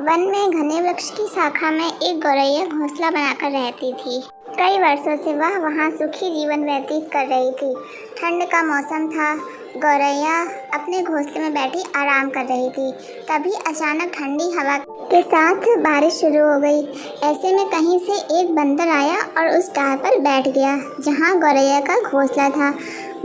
One में घने वृक्ष की शाखा में एक गौरैया घोंसला बनाकर रहती थी। कई वर्षों से वह वहां सुखी जीवन व्यतीत कर रही थी। ठंड का मौसम था। गौरैया अपने घोंसले में बैठी आराम कर रही थी। तभी अचानक ठंडी हवा के साथ बारिश शुरू हो गई। ऐसे में कहीं से एक बंदर आया और उस डाल पर बैठ गया जहां गौरैया का घोंसला था।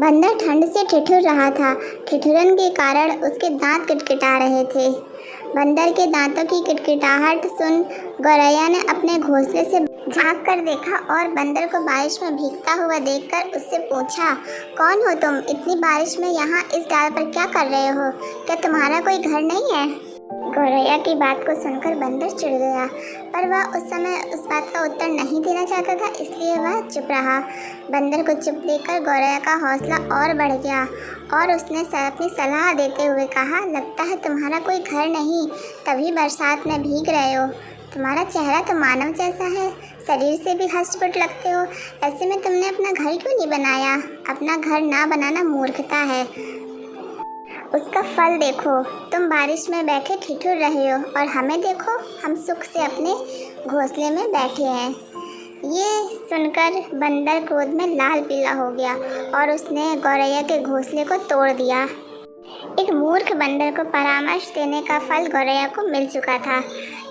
बंदर ठंड से ठिठुर रहा था। ठिठुरन के कारण उसके दांत किटकिटा रहे थे। बंदर के दांतों की किटकिटाहट सुन गौरैया ने अपने घोंसले से झांक कर देखा और बंदर को बारिश में भीगता हुआ देखकर उससे पूछा, कौन हो तुम? इतनी बारिश में यहाँ इस डाल पर क्या कर रहे हो? क्या तुम्हारा कोई घर नहीं है? गौरैया की बात को सुनकर बंदर चिढ़ गया, पर वह उस समय उस बात का उत्तर नहीं देना चाहता था, इसलिए वह चुप रहा। बंदर को चुप देखकर गौरैया का हौसला और बढ़ गया और उसने अपनी सलाह देते हुए कहा, लगता है तुम्हारा कोई घर नहीं, तभी बरसात में भीग रहे हो। तुम्हारा चेहरा तो मानव जैसा है, शरीर से भी हष्ट-पुष्ट लगते हो। ऐसे में तुमने अपना घर क्यों नहीं बनाया? अपना घर ना बनाना मूर्खता है। उसका फल देखो, तुम बारिश में बैठे ठिठुर रहे हो और हमें देखो, हम सुख से अपने घोंसले में बैठे हैं। ये सुनकर बंदर क्रोध में लाल पीला हो गया और उसने गौरैया के घोंसले को तोड़ दिया। एक मूर्ख बंदर को परामर्श देने का फल गौरैया को मिल चुका था।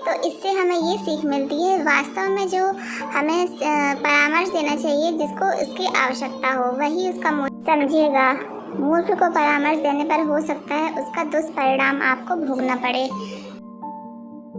तो इससे हमें ये सीख मिलती है, वास्तव में जो हमें परामर्श देना चाहिए, जिसको उसकी आवश्यकता हो वही उसका मूल्य समझेगा। मूर्ख को परामर्श देने पर हो सकता है उसका दुष्परिणाम आपको भोगना पड़े।